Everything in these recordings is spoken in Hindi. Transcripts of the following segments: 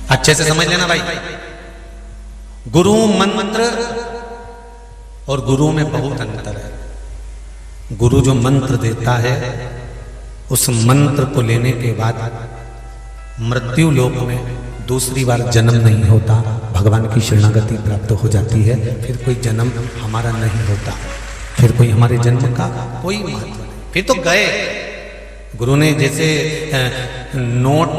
अच्छे से समझ लेना भाई, गुरु मंत्र और गुरु में बहुत अंतर है। गुरु जो मंत्र देता है उस मंत्र को लेने के बाद मृत्यु लोक में दूसरी बार जन्म नहीं होता, भगवान की शरणागति प्राप्त हो जाती है, फिर कोई जन्म हमारा नहीं होता, फिर कोई हमारे जन्म का कोई महत्व नहीं, फिर तो गए। गुरु ने जैसे नोट,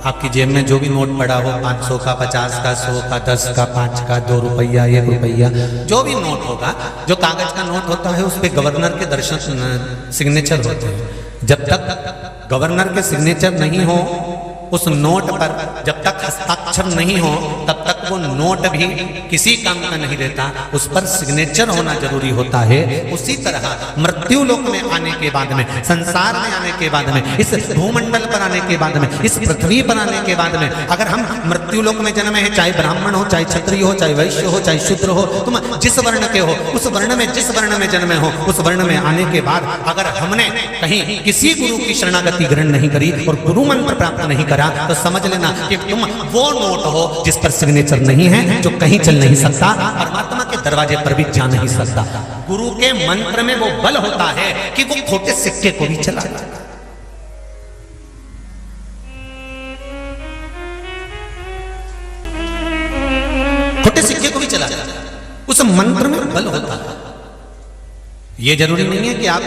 आपकी जेब में जो भी नोट पड़ा हो, 500 का, 50 का, 100 का, 10 का, 5 का, 2 रुपया, 1 रुपया, जो भी नोट होगा, जो कागज का नोट होता है उस पर गवर्नर के दर्शन सिग्नेचर होते हैं। जब तक गवर्नर के सिग्नेचर नहीं हो उस नोट पर, जब तक हस्ताक्षर नहीं हो, तब तक वो नोट भी किसी काम का नहीं रहता, उस पर सिग्नेचर होना जरूरी होता है। उसी तरह मृत्यु लोक में आने के बाद में, संसार में आने के बाद में, इस भूमंडल पर आने के बाद में, इस पृथ्वी पर आने के बाद में, अगर हम मृत्यु लोक में जन्मे हैं, चाहे ब्राह्मण हो, चाहे क्षत्रिय हो, चाहे वैश्य हो, चाहे शूद्र हो, तुम जिस वर्ण के हो, उस वर्ण में, जिस वर्ण में जन्मे हो, उस वर्ण में आने के बाद अगर हमने कहीं किसी गुरु की शरणागति ग्रहण नहीं करी और गुरु मंत्र प्राप्त नहीं करा, तो समझ लेना कि तुम वो नोट हो जिस पर सिग्नेचर नहीं है, जो कहीं चल नहीं सकता, परमात्मा के दरवाजे पर भी जा नहीं सकता। गुरु के मंत्र में वो बल होता है कि वो खोटे सिक्के को भी चला जाता। खोटे सिक्के को भी चला जाता, उस मंत्र में बल होता है। ये जरूरी नहीं है कि आप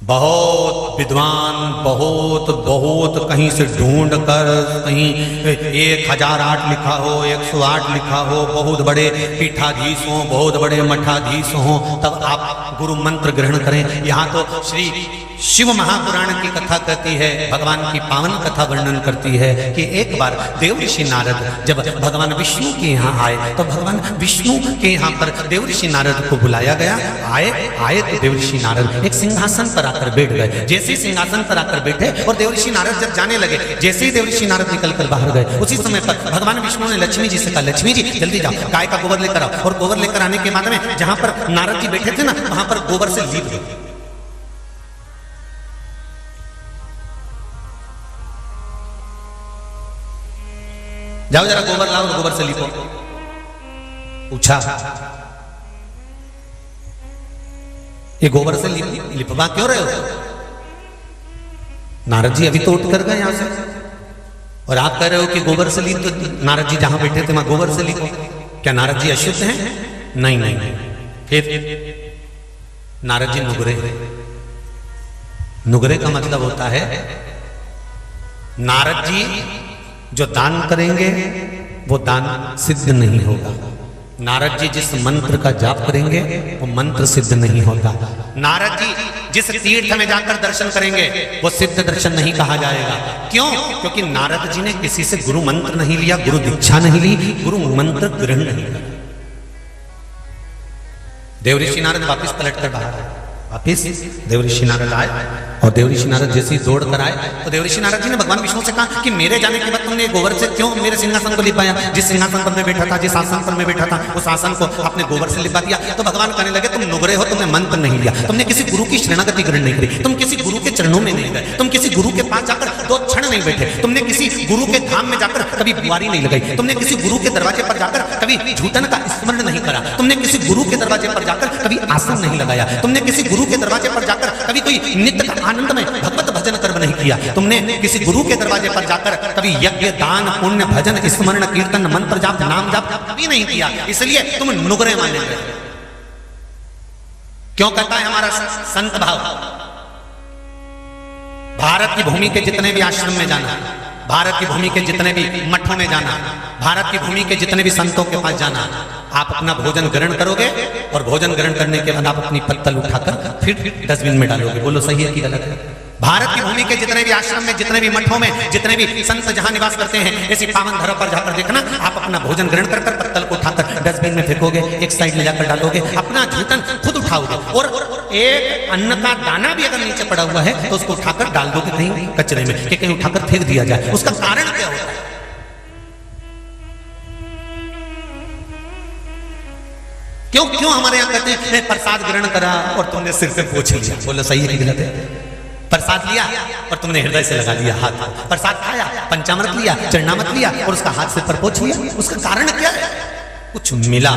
बहुत विद्वान, बहुत कहीं से ढूंढ कर, कहीं 1008 लिखा हो, 108 लिखा हो, बहुत बड़े पीठाधीश हो, बहुत बड़े मठाधीश हो, तब आप गुरु मंत्र ग्रहण करें। यहाँ तो श्री शिव महापुराण की कथा कहती है, भगवान की पावन कथा वर्णन करती है कि एक बार देव ऋषि नारद जब भगवान विष्णु के यहाँ आए, तो भगवान विष्णु के यहाँ पर देव ऋषि नारद को बुलाया गया। आए तो देव ऋषि नारद एक सिंहासन पर आकर बैठ गए। जैसे ही सिंहासन पर आकर बैठे और देव ऋषि नारद जब जाने लगे, जैसे ही देव ऋषि नारद निकल कर बाहर गए, उसी समय पर भगवान विष्णु ने लक्ष्मी जी से कहा, लक्ष्मी जी जल्दी जाओ, गाय का गोबर लेकर आओ। और गोबर लेकर आने के बाद में जहां पर नारद जी बैठे थे ना, वहां पर गोबर से लीप दो। जाओ जरा गोबर लाओ और गोबर से लिपो। पूछा, ये गोबर से लिपवा क्यों रहे हो? नारद जी अभी तो उठ कर गए यहां से, और आप कह रहे हो कि गोबर से लिप। तो नारद जी जहां बैठे थे वहां गोबर से लिपो। क्या नारद जी अशुद्ध हैं? नहीं। फिर नारद जी नुगरे का मतलब होता है, नारद जी जो दान करेंगे वो दान सिद्ध नहीं होगा। नारद जी जिस मंत्र का जाप करेंगे वो मंत्र सिद्ध नहीं होता। नारद जी जिस तीर्थ में जाकर दर्शन करेंगे वो सिद्ध दर्शन नहीं कहा जाएगा। क्यों? क्योंकि नारद जी ने किसी से गुरु मंत्र नहीं लिया, गुरु दीक्षा नहीं ली, गुरु मंत्र ग्रहण नहीं किया। देव ऋषि नारद वापिस पलट कर बाहर आए। वापिस देव ऋषि नारद आए और देव ऋषि नारद जैसे ही दौड़ कर आए तो देव ऋषि नारद जी ने भगवान विष्णु से कहा कि मेरे जाने के बाद तुमने गोबर से क्यों मेरे सिंहासन को लिपाया? जिस सिंहासन पर मैं बैठा था, जिस आसन पर मैं बैठा था, उस आसन को आपने गोबर से लिपा दिया। तो भगवान कहने लगे, तुम नुगरे हो, तुमने मंत्र नहीं लिया, तुमने किसी गुरु की शरणागति ग्रहण नहीं करी, तुम किसी गुरु के चरणों में नहीं गए, तुम किसी गुरु के पास जाकर 2 क्षण नहीं बैठे, तुमने किसी गुरु के धाम में जाकर कभी बुआरी नहीं लगाई, तुमने किसी गुरु के दरवाजे पर जाकर कभी झूठन का स्मरण नहीं करा, तुमने किसी गुरु के दरवाजे पर जाकर कभी आसन नहीं लगाया, तुमने किसी गुरु के दरवाजे पर जाकर कभी कोई नित्य का आनंद में भगवत भजन कर्म नहीं किया, तुमने किसी गुरु के दरवाजे पर जाकर कभी यज्ञ, दान, पुण्य, भजन, स्मरण, कीर्तन, मंत्र जाप, नाम जाप कभी नहीं किया, इसलिए तुम नुगरे माने गए। क्यों कहता है हमारा संत भाव? भारत की भूमि के जितने भी आश्रम में जाना, भारत की भूमि के जितने भी मठों में जाना, भारत की भूमि के जितने भी संतों के पास जाना, आप अपना भोजन ग्रहण करोगे और भोजन ग्रहण करने के बाद आप अपनी पत्तल उठाकर फिर डस्टबिन में डालोगे। बोलो सही है कि गलत है? भारत की भूमि के जितने भी आश्रम में, जितने भी मठों में, जितने भी संत जहां निवास करते हैं, ऐसी पावन धरा पर जाकर देखना, आप अपना भोजन ग्रहण कर पत्तल को उठाकर डस्टबिन में फेंकोगे, एक साइड ले जाकर डालोगे, अपना जूठन खुद उठाओगे, और एक अन्न का दाना भी अगर नीचे पड़ा हुआ है तो उसको उठाकर डाल दोगे कहीं कचरे में, कि कहीं उठाकर फेंक दिया जाए। उसका कारण क्या होता है? क्यों हमारे यहाँ कहते हैं प्रसाद ग्रहण करा और तुमने सिर से पोंछ लिया? बोलो सही है कि गलत है? प्रसाद लिया और तुमने हृदय से लगा लिया हाथ, प्रसाद खाया, पंचामृत लिया, चरणामृत लिया और उसका हाथ से पर पोंछ लिया। उसका कारण क्या है? कुछ मिला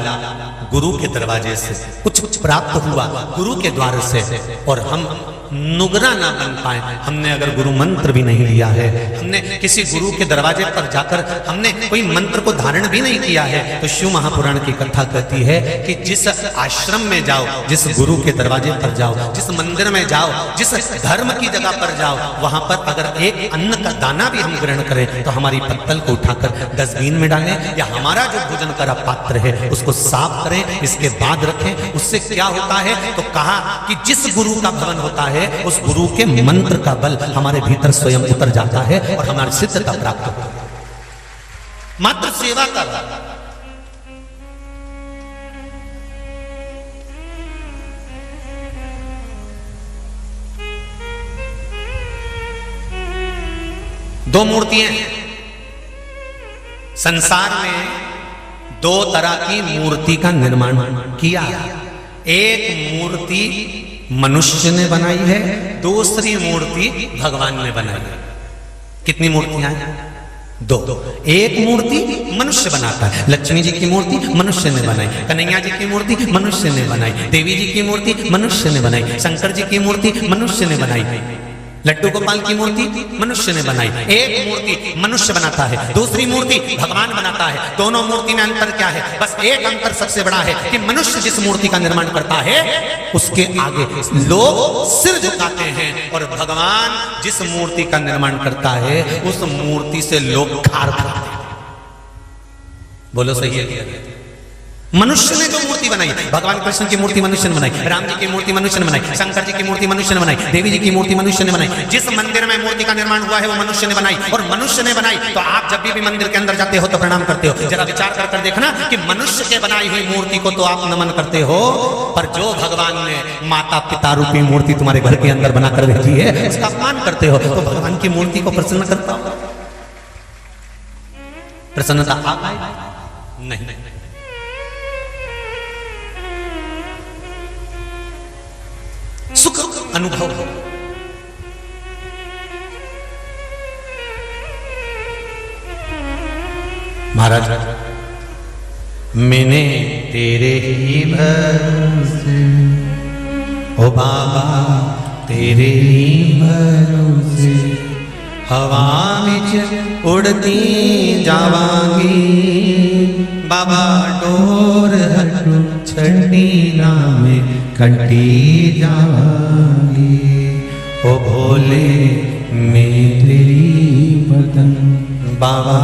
गुरु के दरवाजे से, कुछ प्राप्त हुआ गुरु के द्वार से, और हम नुगरा ना बन पाए। हमने अगर गुरु मंत्र भी नहीं लिया है, हमने किसी गुरु के दरवाजे पर जाकर हमने कोई मंत्र को धारण भी नहीं किया है, तो शिव महापुराण की कथा कहती है कि जिस आश्रम में जाओ, जिस गुरु के दरवाजे पर जाओ, जिस मंदिर में जाओ, जिस धर्म की जगह पर जाओ, वहां पर अगर एक अन्न का दाना भी हम ग्रहण करें तो हमारी पत्तल को उठाकर डस्टबिन में डालें, या हमारा जो भोजन का पात्र है उसको साफ करें, इसके बाद रखें। उससे क्या होता है? तो कहा कि जिस गुरु का भवन होता है उस गुरु के मंत्र का बल हमारे भीतर स्वयं उतर जाता है और हमारी सिद्धता प्राप्त होती है। मात्र सेवा का दो मूर्तियां संसार में, दो तरह की मूर्ति का निर्माण किया। एक मूर्ति मनुष्य ने बनाई है, दूसरी मूर्ति भगवान ने बनाई है। कितनी मूर्तियां हैं? दो। एक मूर्ति मनुष्य बनाता है, लक्ष्मी जी की मूर्ति मनुष्य ने बनाई, कन्हैया जी की मूर्ति मनुष्य ने बनाई, देवी जी की मूर्ति मनुष्य ने बनाई, शंकर जी की मूर्ति मनुष्य ने बनाई, लड्डू गोपाल की मूर्ति मनुष्य ने बनाई। एक मूर्ति मनुष्य बनाता है, दूसरी मूर्ति भगवान बनाता है। दोनों मूर्ति में अंतर क्या है? बस एक अंतर सबसे बड़ा है कि मनुष्य जिस मूर्ति का निर्माण करता है उसके आगे लोग सिर झुकाते हैं, और भगवान जिस मूर्ति का निर्माण करता है उस मूर्ति से लोग खार खाते हैं। बोलो सही है? मनुष्य ने जो मूर्ति बनाई, भगवान कृष्ण की मूर्ति मनुष्य ने बनाई, राम जी की मूर्ति मनुष्य ने बनाई, शंकर जी की मूर्ति मनुष्य ने बनाई, देवी जी की मूर्ति मनुष्य ने बनाई। जिस मंदिर में मूर्ति का निर्माण हुआ है वो मनुष्य ने बनाई, और मनुष्य ने बनाई तो आप जब भी मंदिर के अंदर जाते हो तो प्रणाम करते हो। जरा विचार कर देखना कि मनुष्य के बनाई हुई मूर्ति को तो आप नमन करते हो, पर जो भगवान ने माता पिता रूपी मूर्ति तुम्हारे घर के अंदर बनाकर भेजी है उसका अपमान करते हो। तो भगवान की मूर्ति को प्रसन्न करता हो? प्रसन्नता आ पाए? नहीं। सुख अनुभव हो। महाराज, मैंने तेरे ही भरोसे, ओ बाबा तेरे ही भरोसे, हवा विच उड़ती जावांगी, बाबा डोर हटू छड़ी नामे कंटी जावांगी। ओ भोले मैं तेरी बदन, बाबा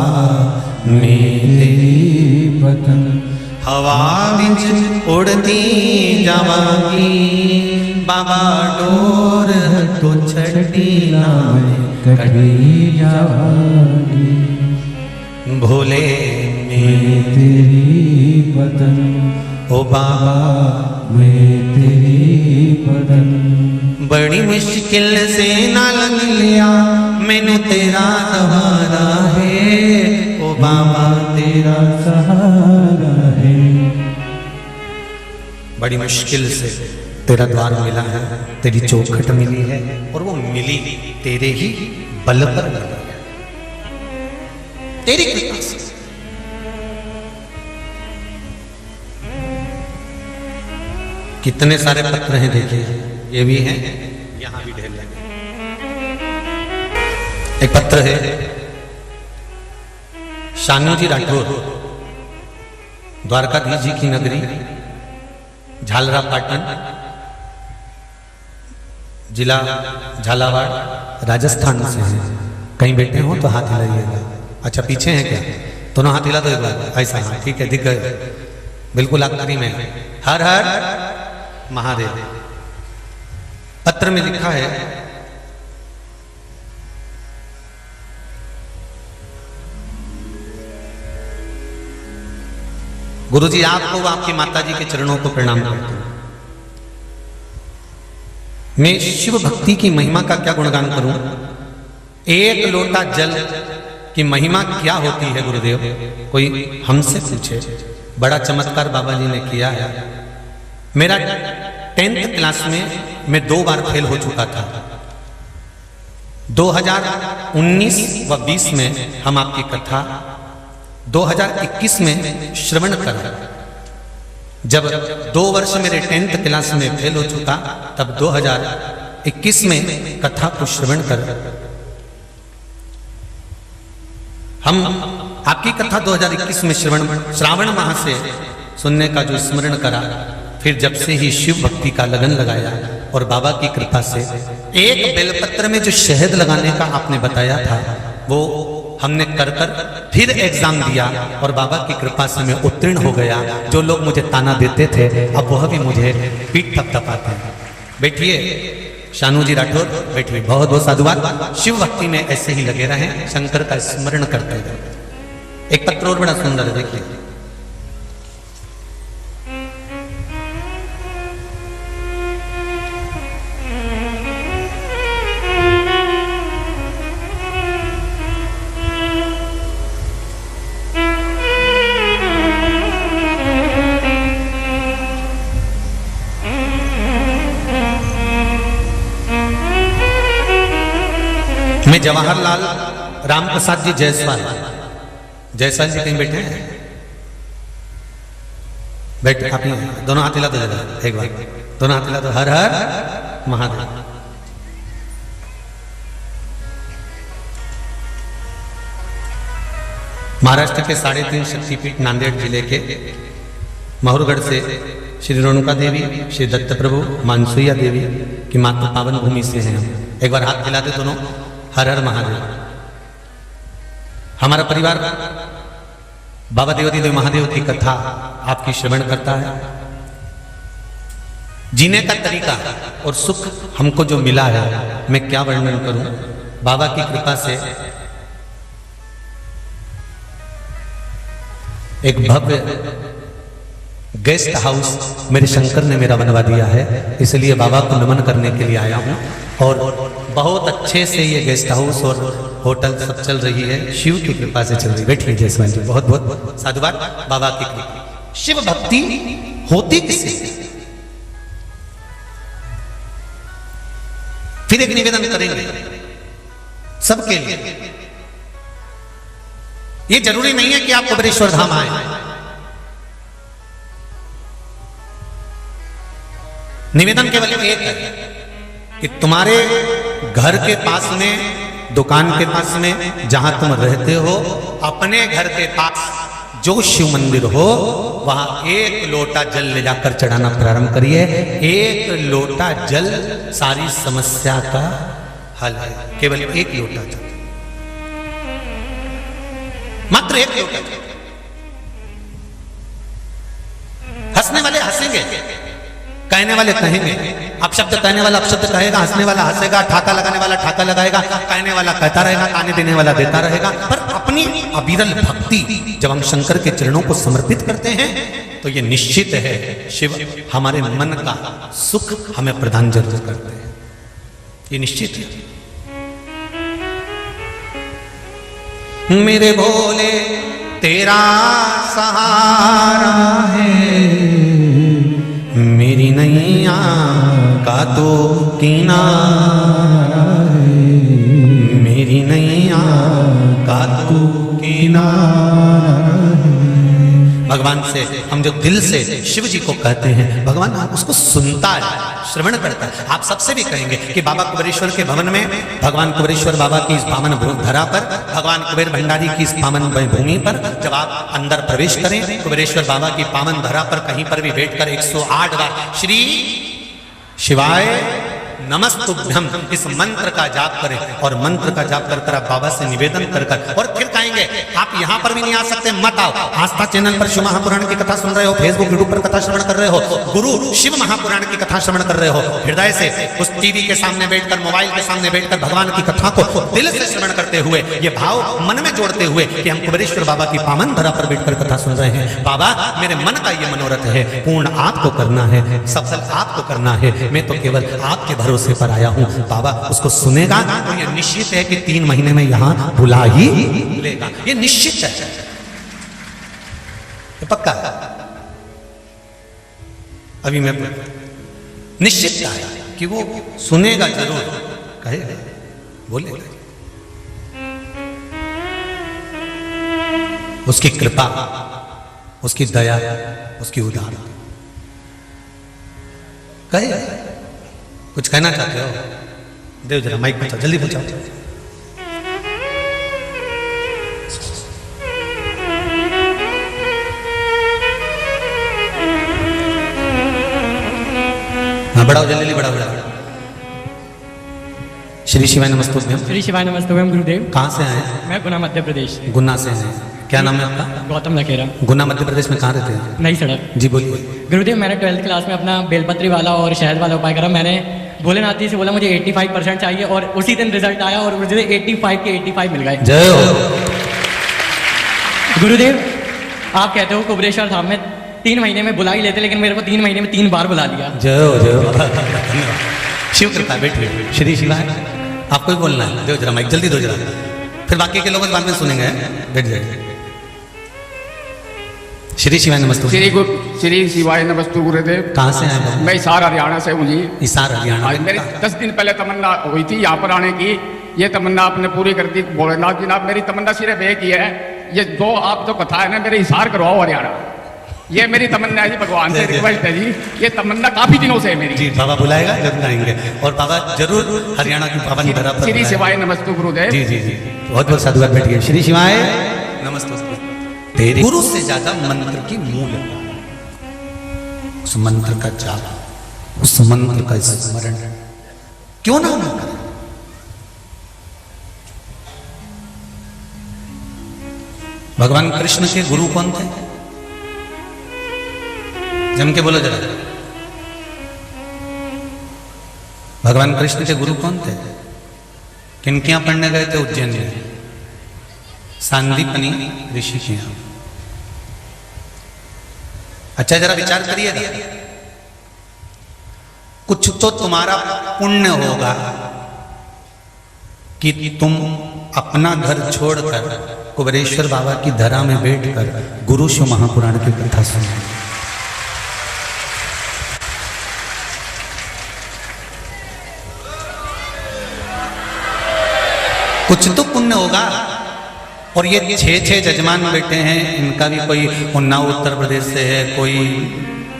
मैं तेरी बदन, हवा विच उड़ती जावांगी, बाबा डोर तो छड़ी नामे कंटी जावांगी। भोले मैं तेरी बदन, ओ बाबा मैं तेरी बदन, बड़ी मुश्किल से नाल लिया मैनू तेरा सहारा है, ओ बाबा तेरा सहारा है। बड़ी मुश्किल से तेरा द्वार मिला है, तेरी चौखट मिली है, और वो मिली तेरे ही बल पर मिली है, तेरी कृपा से। कितने सारे पत्र हैं देखिए, ये भी हैं, यहां भी ढेर लगे। एक पत्र है शानू जी राठौर, द्वारकाधीश जी की नगरी झालरा पाटन, जिला झालावाड़, राजस्थान से है। कहीं बैठे हो तो हाथ हिलाइएगा। अच्छा पीछे हैं क्या? दोनों हाथ हिला दो एक बार, ऐसा। हाँ ठीक है, दिख गए, बिल्कुल आखिरी में। हर हर महादेव। पत्र में लिखा है, गुरुजी आपको व आपकी माता जी के चरणों को प्रणाम करता हूं। मैं शिव भक्ति की महिमा का क्या गुणगान करूं? एक लोटा जल की महिमा क्या होती है गुरुदेव? कोई हमसे पूछे। बड़ा चमत्कार बाबा जी ने किया है। मेरा 10th क्लास में मैं 2 बार फेल हो चुका था। 2019 व 20 में हम आपकी कथा 2021 में श्रवण कर, जब 2 वर्ष मेरे 10th क्लास में फेल हो चुका, तब 2021 में कथा को श्रवण कर हम आपकी कथा 2021 में श्रावण माह से सुनने का जो स्मरण करा, फिर जब से ही शिव भक्ति का लगन लगाया और बाबा की कृपा से एक बेलपत्र में जो शहद लगाने का आपने बताया था वो हमने कर फिर एग्जाम दिया और बाबा की कृपा से मैं उत्तीर्ण हो गया। जो लोग मुझे ताना देते थे अब वह भी मुझे पीठ थपथपाते हैं। बैठिए शानू जी राठौर, बैठिए। बहुत बहुत साधुवाद। शिव भक्ति में ऐसे ही लगे रहें, शंकर का स्मरण करते रहे। एक पत्र और बड़ा सुंदर है, देखिए। मैं जवाहरलाल रामप्रसाद जी जायसवाल जी कहीं बैठे हैं? बैठे आप ही, दोनों हाथ हिला दो जरा एक बार, दोनों हाथ हिला दो। हर हर महादेव। महाराष्ट्र के 3.5 शक्तिपीठ नांदेड़ जिले के महुरगढ़ से श्री रेणुका देवी, श्री दत्त प्रभु, मानसुइया देवी की मातृ पावन भूमि से हैं हम। एक बार हाथ हिलाते दोनों। हर हर महादेव। हमारा परिवार बाबा देवादिदेव महादेव की कथा आपकी श्रवण करता है। जीने का तरीका और सुख हमको जो मिला है मैं क्या वर्णन करूं। बाबा की कृपा से एक भव्य गेस्ट हाउस मेरे शंकर ने मेरा बनवा दिया है, इसलिए बाबा को नमन करने के लिए आया हूं। और बहुत अच्छे से ये गेस्ट हाउस और होटल सब चल रही है, शिव की कृपा से चल रही है। बैठिए जयसवाल जी, बहुत बहुत साधुवाद। बाबा की कृपा। शिव भक्ति होती किसे? फिर एक निवेदन करेंगे सबके लिए। ये जरूरी नहीं है कि आप कुबेरेश्वर धाम आए। निवेदन केवल एक है कि तुम्हारे घर के पास में, दुकान के पास में, जहां तुम रहते हो, अपने घर के पास जो शिव मंदिर हो वहां 1 लोटा जल ले जाकर चढ़ाना प्रारंभ करिए। 1 लोटा जल सारी समस्या का हल है। केवल 1 लोटा जल, मात्र 1 लोटा जल। हंसने वाले हंसेंगे, कहने वाले कहेंगे, अपशब्द कहने वाला अपशब्द कहेगा, हंसने वाला हंसेगा, ठाका लगाने वाला ठाका लगाएगा, कहने वाला कहता रहेगा, ताने देने वाला देता रहेगा। पर अपनी अविरल भक्ति जब हम शंकर के चरणों को समर्पित करते हैं तो ये निश्चित है शिव हमारे मन का सुख हमें प्रदान जरूर करते हैं, ये निश्चित है। मेरे भोले तेरा सहारा है, मेरी नैया का तो किनारा है, मेरी नैया का तो किनारा है। भगवान से हम जो दिल से शिव जी को कहते हैं, भगवान उसको सुनता है, श्रवण करता है। आप सबसे भी कहेंगे कि बाबा कुबेरेश्वर के भवन में, भगवान कुबेरेश्वर बाबा की इस पावन धरा पर, भगवान कुबेर भंडारी की इस पावन भूमि पर जब आप अंदर प्रवेश करें, कुबेरेश्वर बाबा की पावन धरा पर कहीं पर भी बैठकर 108 बार श्री शिवाय नमस्तुभ्यम इस मंत्र का जाप करें। और मंत्र का जाप कर कर आप बाबा से निवेदन कर कर और फिर कहेंगे आप यहां पर भी नहीं आ सकते, मत आओ। आस्था चैनल पर शिव महापुराण की कथा सुन रहे हो, फेसबुक यूट्यूब पर कथा श्रवण कर रहे हो, गुरु शिव महापुराण की कथा श्रवण कर रहे हो, हृदय से उस टीवी के सामने बैठकर, मोबाइल के सामने बैठकर भगवान की कथा को दिल से श्रवण करते हुए, ये भाव मन में जोड़ते हुए कि हम कुबेरेश्वर बाबा की पावन धरा पर बैठकर कथा सुन रहे हैं। बाबा मेरे मन का ये मनोरथ है, पूर्ण आपको करना है, सफल आपको करना है, मैं तो केवल आपके भरोसे पर आया हूं। बाबा उसको सुनेगा तो ये निश्चित है कि 3 महीने में यहां बुला ही लेगा, ये निश्चित है, ये पक्का है। अभी मैं निश्चित है कि वो सुनेगा जरूर, कहेगा बोलेगा। उसकी कृपा, उसकी दया, उसकी उदारता। कहे कुछ कहना चाहते हो? देव जरा माइक बचाओ, जल्दी बचाओ। हाँ बढ़ाओ, जल्दी बढ़ाओ, बढ़ाओ। श्री शिवाय नमस्तुभ्यम। श्री शिवाय नमस्तुभ्यम गुरुदेव। कहाँ से आए? मैं गुना मध्य प्रदेश। गुना से हैं। क्या नाम है आपका? गौतम लखेरा। गुना मध्य प्रदेश में कहाँ रहते हैं? नई सड़क। जी बोलिए। गुरुदेव मैंने 12th क्लास में अपना बेलपत्री वाला और शहद वाला उपाय करा। मैंने भोलेनाथ जी से बोला मुझे 85% चाहिए और उसी दिन रिजल्ट आया और मुझे 85 के 85 मिल गए। जय हो। गुरुदेव आप कहते हो कुबरेश्वर धाम में 3 महीने में बुला ही लेते, लेकिन मेरे को 3 महीने में 3 बार बुला लिया। जय हो, जय हो। शिव कृपा। बैठिए। श्री शिवाय। आपको ही बोलना है। दो जरा माइक, जल्दी दो जरा, फिर बाकी के लोग इस बात में सुनेंगे। बैठ जाइए। श्री शिवाय नमस्तु। श्री शिवाय नमस्तु गुरुदेव। कहाँ से आए? मैं हिसार हरियाणा से हूँ जी। हिसार हरियाणा। मेरी 10 दिन पहले तमन्ना हुई थी यहाँ पर आने की। ये तमन्ना आपने पूरी कर दी भोलेनाथ जी ने। मेरी तमन्ना सिर्फ एक ही है, ये जो आप जो कथा है ना, मेरे हिसार करवाओ हरियाणा। ये मेरी तमन्ना है जी, भगवान से रिक्वेस्ट है जी। ये तमन्ना काफी दिनों से है मेरी। जी बाबा बुलाएगा, जरूर आएंगे और बाबा जरूर हरियाणा की पावन धरा पर। श्री शिवाय नमस्तु गुरुदेव। जी जी जी, बहुत बहुत साधुवाद। बैठिए। श्री शिवाय नमस्ते। तेरे गुरु से ज्यादा मंत्र की मूल, उस मंत्र का जाप, उस मंत्र का स्मरण क्यों ना करें? भगवान कृष्ण के गुरु कौन थे? जम के बोलो जरा। भगवान कृष्ण के गुरु कौन थे? किनके यहां पढ़ने गए थे? उज्जैन में सांदीपनी ऋषि के यहां। अच्छा जरा विचार करिएगा, कुछ तो तुम्हारा पुण्य होगा कि तुम अपना घर छोड़कर कुबरेश्वर बाबा की धरा में बैठकर गुरु शिव महापुराण की कथा सुनो। कुछ तो पुण्य होगा। और ये 6 जजमान बैठे हैं, इनका भी कोई उन्नाव उत्तर प्रदेश से है, कोई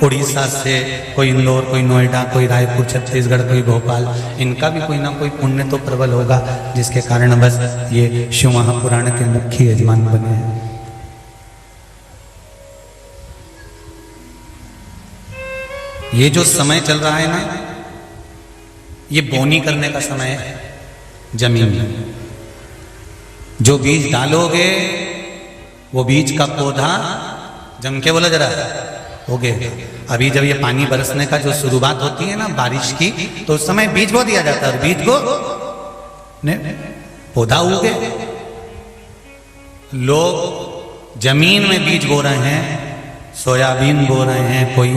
उड़ीसा से, कोई इंदौर, कोई नोएडा, कोई रायपुर छत्तीसगढ़, कोई भोपाल। इनका भी कोई ना कोई पुण्य तो प्रबल होगा, जिसके कारण बस ये शिव महापुराण के मुख्य यजमान बने हैं। ये जो समय चल रहा है ना, ये बोनी करने का समय है। जमीन में जो बीज डालोगे वो बीज का पौधा जम के बोला जरा हो गए। अभी जब ये पानी बरसने का जो शुरुआत होती है ना बारिश की, तो उस समय बीज बो दिया जाता है और बीज को पौधा उगे। लोग जमीन में बीज बो रहे हैं, सोयाबीन बो रहे हैं, कोई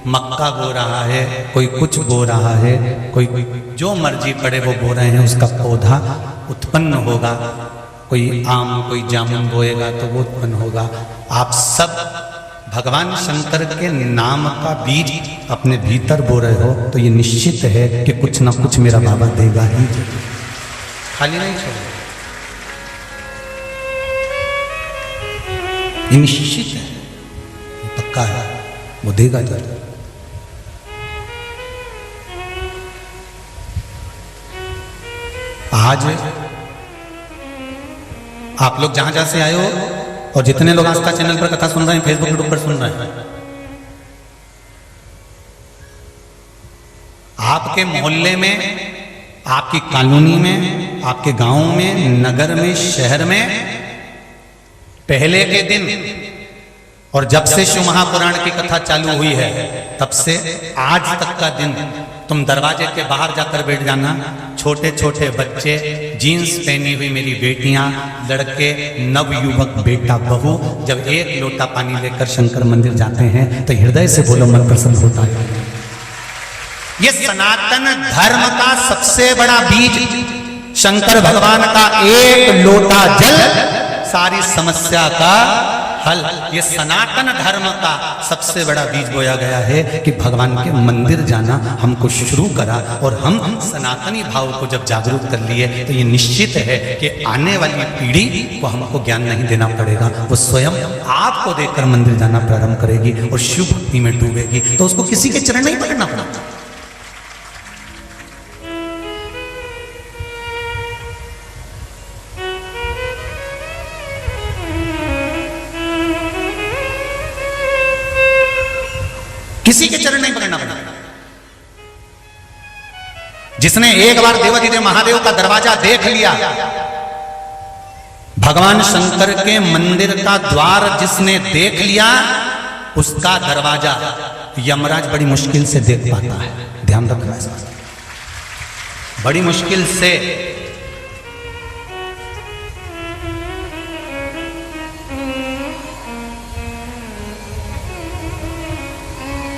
मक्का बो रहा है, कोई कुछ बो रहा है, कोई जो मर्जी पड़े वो बो रहे हैं, उसका पौधा उत्पन्न होगा। कोई आम, कोई जामुन बोएगा तो वो उत्पन्न होगा। आप सब भगवान शंकर के नाम का बीज अपने भीतर बो रहे हो, तो ये निश्चित है कि कुछ ना कुछ मेरा बाबा देगा ही, खाली नहीं छोड़ेगा। ये निश्चित है, पक्का है, वो देगा जरूर। आज आप लोग जहां जहां से आए हो और जितने लोग आस्था चैनल पर कथा सुन रहे हैं, फेसबुक यूट्यूब पर सुन रहे हैं, आपके मोहल्ले में, आपकी कॉलोनी में, आपके गांव में, नगर में, शहर में पहले के दिन और जब से शिव महापुराण की कथा चालू हुई है तब से आज तक का दिन तुम दरवाजे के बाहर जाकर बैठ जाना। छोटे छोटे बच्चे, जीन्स पहनी हुई मेरी बेटियां, लड़के, नवयुवक, बेटा, बहू जब एक लोटा पानी लेकर शंकर मंदिर जाते हैं तो हृदय से बोलो मन प्रसन्न होता है। ये सनातन धर्म का सबसे बड़ा बीज शंकर भगवान का एक लोटा जल सारी समस्या का फल, ये सनातन धर्म का सबसे बड़ा बीज बोया गया है कि भगवान के मंदिर जाना हमको शुरू करा। और हम सनातनी भाव को जब जागरूक कर लिए तो ये निश्चित है कि आने वाली पीढ़ी को हमको ज्ञान नहीं देना पड़ेगा, वो स्वयं आपको देकर मंदिर जाना प्रारंभ करेगी और शिव भक्ति में डूबेगी। तो उसको किसी के चरण नहीं पकड़ना पड़ेगा। किसी के चरण नहीं पकड़ना पड़ेगा। जिसने एक बार देवाधिदेव महादेव का दरवाजा देख लिया, भगवान शंकर के मंदिर का द्वार जिसने देख लिया, उसका दरवाजा यमराज बड़ी मुश्किल से देख पाता है। ध्यान रखना है, बड़ी मुश्किल से।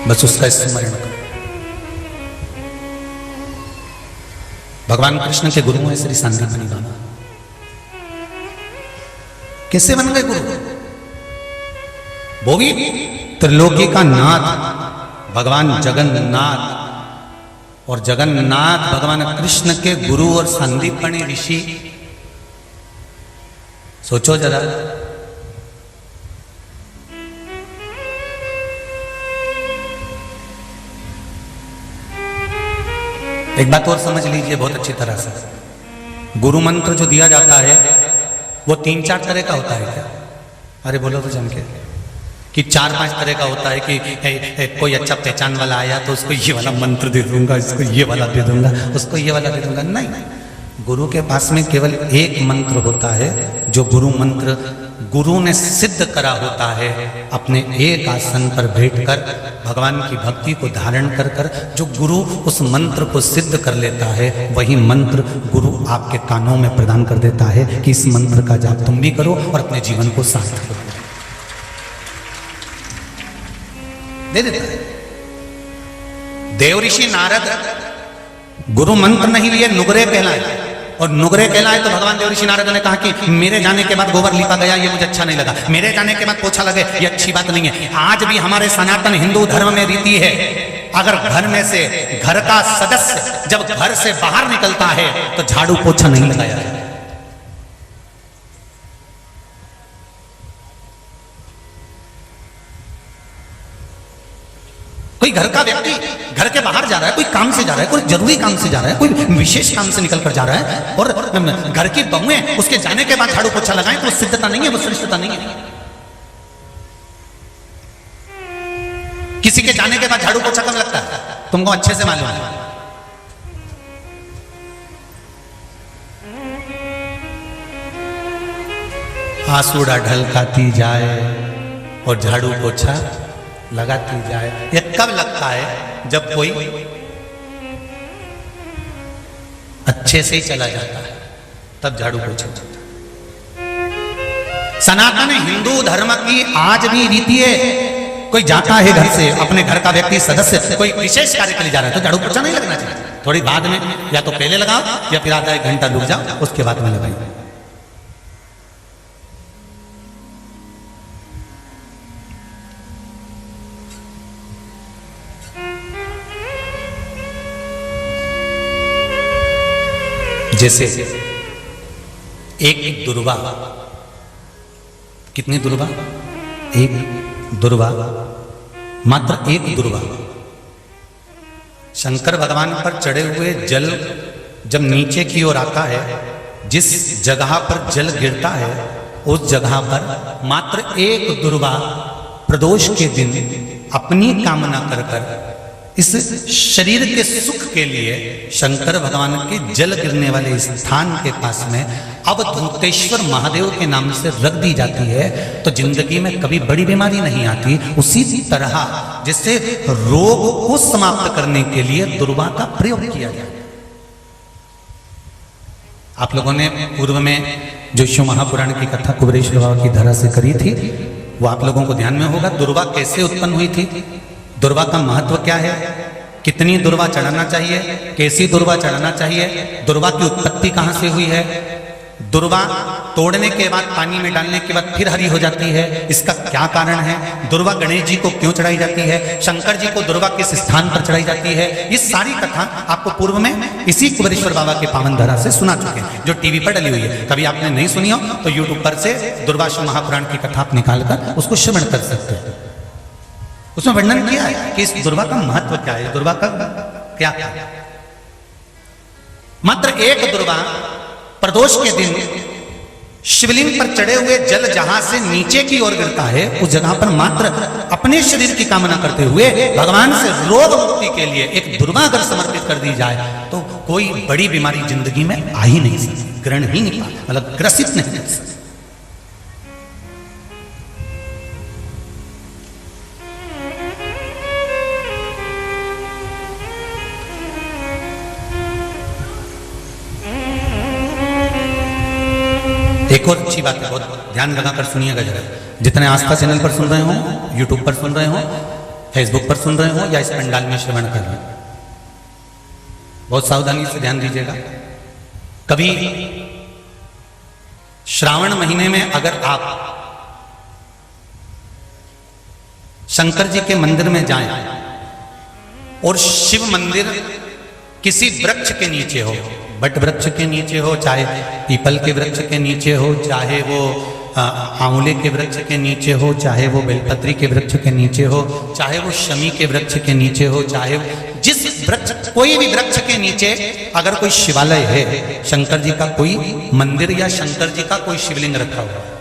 बस उसका स्मरण करो। भगवान कृष्ण के गुरु हैं श्री संदीपनी बाबा। कैसे बन गए गुरु? वो भी त्रिलोकी का नाथ भगवान जगन्नाथ, और जगन्नाथ भगवान कृष्ण के गुरु और संदीपनी ऋषि। सोचो जरा, एक बात और समझ लीजिए बहुत अच्छी तरह से। गुरु मंत्र जो दिया जाता है वो 3-4 तरह का होता है क्या? अरे बोलो तो जम के कि 4-5 तरह का होता है कि कोई अच्छा पहचान वाला आया तो उसको ये वाला मंत्र दे दूंगा, इसको ये वाला दे दूंगा, उसको ये वाला दे दूंगा। नहीं, गुरु के पास में केवल एक मंत्र होता है जो गुरु मंत्र गुरु ने सिद्ध करा होता है। अपने एक आसन पर बैठकर भगवान की भक्ति को धारण कर कर जो गुरु उस मंत्र को सिद्ध कर लेता है, वही मंत्र गुरु आपके कानों में प्रदान कर देता है कि इस मंत्र का जाप तुम भी करो और अपने जीवन को सार्थक करो। दे देता है। देवऋषि नारद गुरु मंत्र नहीं लिए, नुगरे कहलाए, और नुगरे कहलाए तो भगवान देवऋषि नारद ने कहा कि मेरे जाने के बाद गोबर लिपा गया, ये मुझे अच्छा नहीं लगा। मेरे जाने के बाद पोछा लगे, ये अच्छी बात नहीं है। आज भी हमारे सनातन हिंदू धर्म में रीति है, अगर घर में से घर का सदस्य जब घर से बाहर निकलता है तो झाड़ू पोछा नहीं लगाया है। कोई घर का व्यक्ति घर के बाहर जा रहा है, कोई काम से जा रहा है, कोई जरूरी काम से जा रहा है, कोई विशेष काम से निकल कर जा रहा है, और घर की बहुएं उसके जाने के बाद झाड़ू पोछा लगाएं तो वो सिद्धता नहीं है, वो श्रेष्ठता नहीं है। किसी के जाने के बाद झाड़ू पोछा कब लगता है तुमको अच्छे से मालूम है। आंसुड़ा ढलकाती जाए और झाड़ू पोछा लगाती जाए। ये कब लगता है? जब कोई अच्छे से ही चला जाता है, तब झाड़ू पोछा होता है। सनातन हिंदू धर्म की आज भी रीति है, कोई जाता है घर से, अपने घर का व्यक्ति सदस्य कोई विशेष कार्य के लिए जा रहा है तो झाड़ू पोछा नहीं लगना चाहिए। थोड़ी बाद में या तो पहले लगाओ या फिर आधा 1 घंटा रुक जाओ, उसके बाद में लगाइए। जैसे एक दुर्वा, कितनी दुर्वा? एक दुर्वा, मात्र एक दुर्वा। शंकर भगवान पर चढ़े हुए जल जब नीचे की ओर आता है, जिस जगह पर जल गिरता है उस जगह पर मात्र एक दुर्वा प्रदोष के दिन अपनी कामना कर कर इस शरीर के सुख के लिए शंकर भगवान के जल गिरने वाले स्थान के पास में अवधूतेश्वर महादेव के नाम से रख दी जाती है, तो जिंदगी में कभी बड़ी बीमारी नहीं आती। उसी तरह जिससे रोग को समाप्त करने के लिए दुर्वा का प्रयोग किया गया। आप लोगों ने पूर्व में जो शिव महापुराण की कथा कुबेरेश्वर बाबा की धरा से करी थी, वो आप लोगों को ध्यान में होगा। दुर्वा कैसे उत्पन्न हुई थी, दुर्वा का महत्व क्या है, कितनी दुर्वा चढ़ाना चाहिए, कैसी दुर्वा चढ़ाना चाहिए, दुर्वा की उत्पत्ति कहां से हुई है, दुर्वा तोड़ने के बाद पानी में डालने के बाद फिर हरी हो जाती है, इसका क्या कारण है? दुर्वा गणेश जी को क्यों चढ़ाई जाती है? शंकर जी को दुर्वा किस स्थान पर चढ़ाई जाती है? ये सारी कथा आपको पूर्व में इसी कुबेरेश्वर बाबा के पावन धरा से सुना चुके हैं, जो टीवी पर डली हुई है। कभी आपने नहीं सुनी हो तो यूट्यूब पर से दुर्वासा महापुराण की कथा आप निकालकर उसको श्रवण कर सकते हैं। उसमें वर्णन किया है कि इस दुर्वा का महत्व क्या है, दुर्वा का क्या है। मात्र एक दुर्वा प्रदोष के दिन शिवलिंग पर चढ़े हुए जल जहां से नीचे की ओर गिरता है, उस जगह पर मात्र अपने शरीर की कामना करते हुए भगवान से रोग मुक्ति के लिए एक दुर्वा अगर समर्पित कर दी जाए तो कोई बड़ी बीमारी जिंदगी में आ ही नहीं सकती, ग्रहण ही नहीं पाती, मतलब ग्रसित नहीं कर सकती। एक और अच्छी बात है, बहुत ध्यान लगाकर सुनिएगा जरा। जितने आस्था चैनल पर सुन रहे हो, यूट्यूब पर सुन रहे हो, फेसबुक पर सुन रहे हो या इस पंडाल में श्रवण कर रहे हो, बहुत सावधानी से ध्यान दीजिएगा। कभी श्रावण महीने में अगर आप शंकर जी के मंदिर में जाएं और शिव मंदिर किसी वृक्ष के नीचे हो, बट वृक्ष के नीचे हो, चाहे पीपल के वृक्ष के नीचे हो, चाहे वो आंवले के वृक्ष के नीचे हो, चाहे वो बेलपत्री के वृक्ष के नीचे हो, चाहे वो शमी के वृक्ष के नीचे हो, चाहे जिस वृक्ष, कोई भी वृक्ष के नीचे अगर कोई शिवालय है, शंकर जी का कोई मंदिर या शंकर जी का कोई शिवलिंग रखा हुआ है,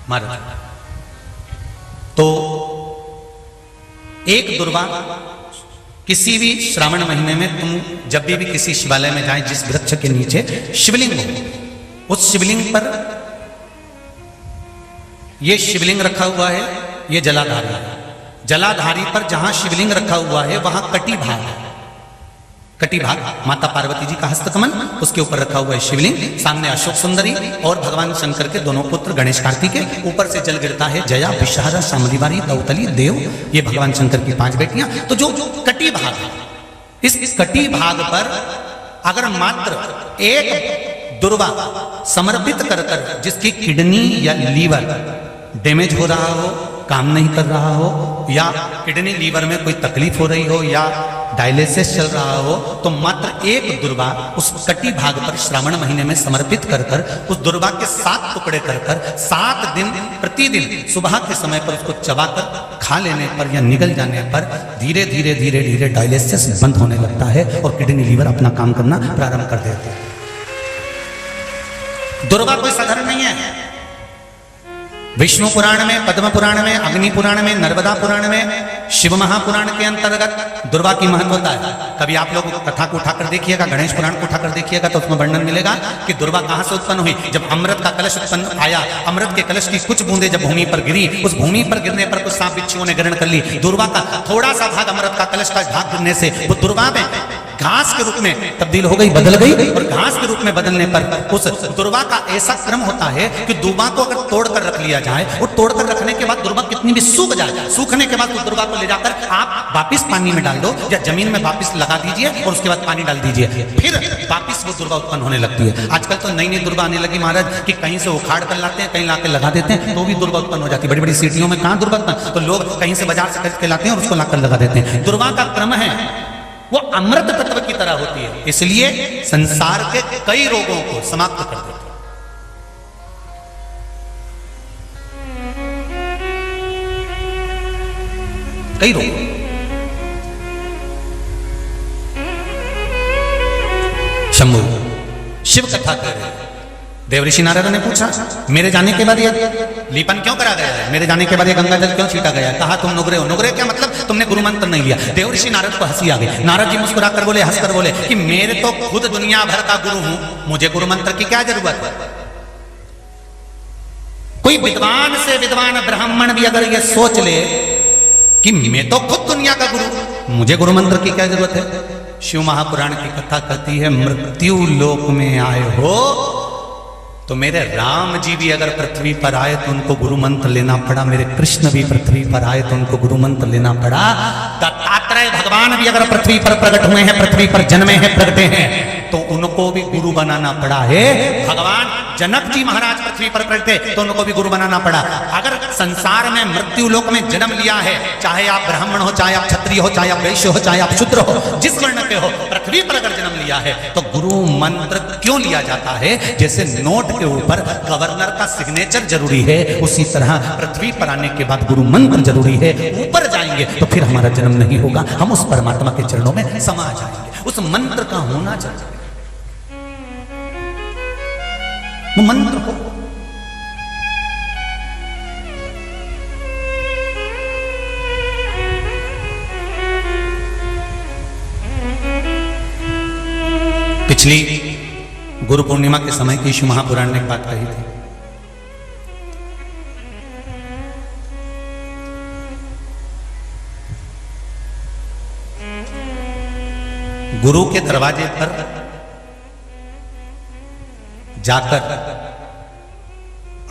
महाराज, तो एक दुर्वा किसी भी श्रावण महीने में तुम जब भी किसी शिवालय में जाएं, जिस वृक्ष के नीचे शिवलिंग हो, उस शिवलिंग पर यह शिवलिंग रखा हुआ है, यह जलाधारी है। जलाधारी पर जहां शिवलिंग रखा हुआ है वहां कटी भाग है, कटी भाग माता पार्वती जी का हस्तकमल, उसके ऊपर रखा हुआ है शिवलिंग, सामने अशोक सुंदरी और भगवान शंकर के दोनों पुत्र गणेश कार्तिकेय, ऊपर से जल गिरता है जया विषहारा शामलीवारी दौतली देव, ये भगवान शंकर की 5 बेटियां। तो जो कटी भाग है, इस कटी भाग पर अगर मात्र एक दुर्वा समर्पित कर कर, जिसकी किडनी या लीवर डैमेज हो रहा हो, काम नहीं कर रहा हो, या किडनी लीवर में कोई तकलीफ हो रही हो, या डायलिसिस चल रहा हो, तो मात्र एक दुर्वा उस कटी भाग पर श्रावण महीने में समर्पित कर कर, उस दुर्वा के 7 टुकड़े कर कर 7 दिन प्रतिदिन सुबह के समय पर उसको चबाकर खा लेने पर या निगल जाने पर धीरे धीरे धीरे धीरे डायलिसिस बंद होने लगता है और किडनी लीवर अपना काम करना प्रारंभ कर देते हैं। दुर्वा कोई साधारण नहीं है। विष्णु पुराण में, पद्म पुराण में, अग्नि पुराण में, नर्मदा पुराण में, शिव महापुराण के अंतर्गत दुर्वा की महत्वता है। कभी आप लोग कथा को उठाकर देखिएगा, गणेश पुराण को उठाकर देखिएगा तो उसमें वर्णन मिलेगा कि दुर्वा कहां से उत्पन्न हुई। जब अमृत का कलश उत्पन्न आया, अमृत के कलश की कुछ बूंदे जब भूमि पर गिरी, उस भूमि पर गिरने पर कुछ सांप बिच्छुओं ने ग्रहण कर ली। दुर्वा का थोड़ा सा भाग, अमृत का कलश का भाग गिरने से वो दुर्वा में घास के रूप में तब्दील हो गई, बदल गई, और घास के रूप में बदलने पर उस दुर्वा का ऐसा क्रम होता है कि दुर्वा को अगर तोड़कर रख लिया जाए, और तोड़कर रखने के बाद दुर्वा कितनी भी सूख जाए, सूखने के बाद उस दुर्वा को ले जाकर आप वापिस पानी में डाल दो या जमीन में वापिस लगा दीजिए और उसके बाद पानी डाल दीजिए, फिर वापिस वो दुर्वा उत्पन्न होने लगती है। आजकल तो नई नई दुर्वा आने लगी महाराज कि कहीं से उखाड़ कर लाते हैं, कहीं लाकर लगा देते हैं तो भी दुर्वा उत्पन्न हो जाती है। बड़ी बड़ी सिटियों में कहां दुर्वा उत्पन्न, तो लोग कहीं से बाजार से खरीद के लाते हैं और उसको लाकर लगा देते हैं। दुर्वा का क्रम है वो अमृत तत्व की तरह होती है, इसलिए संसार के कई रोगों को समाप्त कर देती है। कई रोग। शंभु शिव कथा कर रहे, देवऋषि नारद ने पूछा मेरे जाने के बाद ये लीपन क्यों करा गया है, मेरे जाने के बाद ये गंगा जल क्यों छीटा गया है? कहा तुम नुगरे हो। नुगरे क्या मतलब? तुमने गुरु मंत्र नहीं लिया। देवऋषि नारद को हंसी आ गई। नारद जी मुस्कुरा कर बोले, हंस कर बोले कि मेरे तो खुद दुनिया भर का गुरु हूं, मुझे गुरु मंत्र की क्या जरूरत है? कोई विद्वान से विद्वान ब्राह्मण भी अगर ये सोच ले कि मैं तो खुद दुनिया का गुरु, मुझे गुरु मंत्र की क्या जरूरत है? शिव महापुराण की कथा कहती है मृत्यु लोक में आए हो तो मेरे राम जी भी अगर पृथ्वी पर आए तो उनको गुरु मंत्र लेना पड़ा, मेरे कृष्ण भी पृथ्वी पर आए तो उनको गुरु मंत्र लेना पड़ा, दत्तात्रेय भगवान भी अगर पृथ्वी पर प्रकट हुए हैं, पृथ्वी पर जन्मे हैं, प्रगटे हैं, तो उनको भी गुरु बनाना पड़ा है। भगवान जनक जी महाराज पृथ्वी पर थे तो उनको भी गुरु बनाना पड़ा। अगर संसार में मृत्यु लोक में जन्म लिया है, चाहे आप ब्राह्मण हो, चाहे आप क्षत्रिय हो, चाहे आप वैश्य हो, चाहे आप शूद्र हो, जिस वर्ण के हो, पृथ्वी पर अगर जन्म लिया है तो गुरु मंत्र क्यों लिया जाता है? जैसे नोट के ऊपर गवर्नर का सिग्नेचर जरूरी है, उसी तरह पृथ्वी पर आने के बाद गुरु मंत्र जरूरी है। ऊपर जाएंगे तो फिर हमारा जन्म नहीं होगा, हम उस परमात्मा के चरणों में समा जाएंगे। उस मंत्र का होना चाहिए, वो मंत्र हो। पिछली गुरु पूर्णिमा के समय की शिव महापुराण ने एक बात कही थी, गुरु के दरवाजे पर जाकर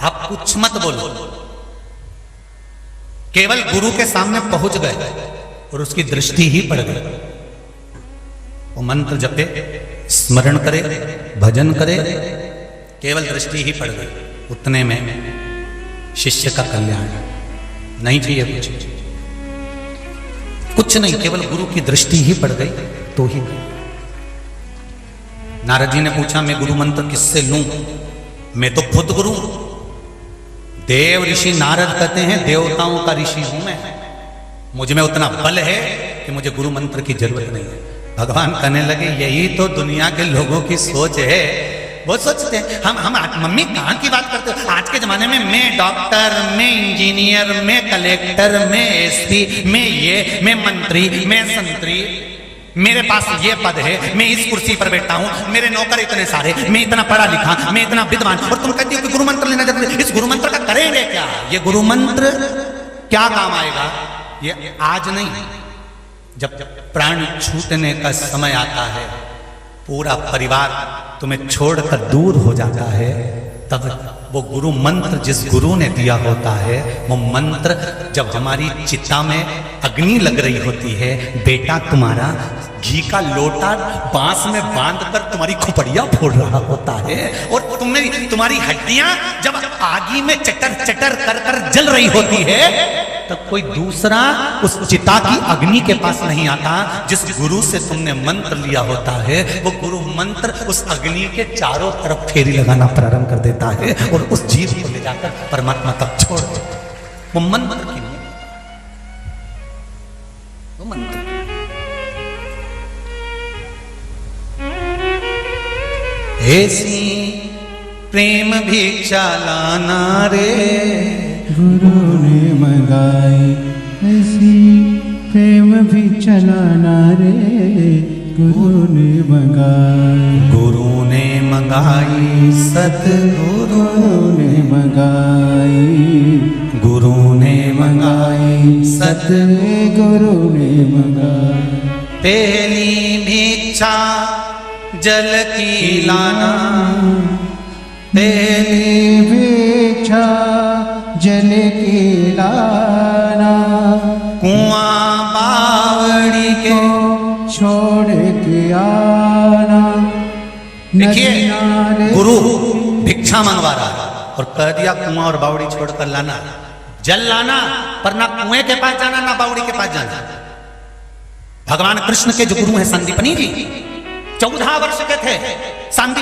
आप कुछ मत बोलो, केवल गुरु के सामने पहुंच गए और उसकी दृष्टि ही पड़ गई। वो मंत्र जपे, स्मरण करे, भजन करे, केवल दृष्टि ही पड़ गई, उतने में शिष्य का कल्याण। नहीं चाहिए कुछ नहीं, केवल गुरु की दृष्टि ही पड़ गई तो ही। नारद जी ने पूछा, मैं गुरु मंत्र किससे लूं? मैं तो खुद गुरु हूं। देव ऋषि नारद कहते हैं, देवताओं का ऋषि हूं मैं, मुझ में उतना बल है कि मुझे गुरु मंत्र की जरूरत नहीं है। भगवान कहने लगे, यही तो दुनिया के लोगों की सोच है। वो सोचते हैं हम मम्मी कहाँ की बात करते हो? आज के जमाने में मैं डॉक्टर, मैं इंजीनियर, मैं कलेक्टर, मैं एसपी, मैं मंत्री, मैं संतरी, मेरे पास ये पद है, मैं इस कुर्सी पर बैठा हूं, मेरे नौकर इतने सारे, मैं इतना पढ़ा लिखा, मैं इतना विद्वान, और तुम कहती हो कि गुरु मंत्र लेना जरूरी है। इस गुरु मंत्र का करेंगे क्या? ये गुरु मंत्र क्या काम आएगा? ये आज नहीं, जब प्राण छूटने का समय आता है, पूरा परिवार तुम्हें छोड़कर दूर हो जाता है, तब वो गुरु मंत्र जिस गुरु ने दिया होता है, वो मंत्र जब हमारी चिता में अग्नि लग रही होती है, बेटा तुम्हारा घी का लोटा बांस में बांधकर तुम्हारी खोपड़ियां फोड़ रहा होता है, और तुम्हारी हड्डियां जब आगी में चटर चटर कर कर जल रही होती है, तब कोई दूसरा उस चिता की अग्नि के पास नहीं आता। जिस गुरु से तुमने मंत्र लिया होता है, वो गुरु मंत्र उस अग्नि के चारों तरफ फेरी लगाना प्रारंभ कर देता है और उस जीव को ले जाकर परमात्मा तक छोड़ देता है। वो मंत्र की नहीं, वो मंत्र। ऐसी प्रेम भिक्षा लाना रे गुरु ने मंगाई, ऐसी प्रेम भी चलाना रे गुरु ने मंगाई। गुरु ने मंगाई, सतगुरु ने मंगाई, गुरु ने मंगाई, सतगुरु ने मंगाई। पहली भिक्षा जल की लाना, पहली भिक्षा जल की लाना, कुआं बावड़ी के छोड़ के आना। देखिए, गुरु भिक्षा मंगवा रहा है और कह दिया कुआं और बावड़ी छोड़कर लाना, जल लाना, पर ना कुएं के पास जाना ना बावड़ी के पास जाना। भगवान कृष्ण के जो गुरु हैं संदीपनी जी, 14 वर्ष के थे, संदीप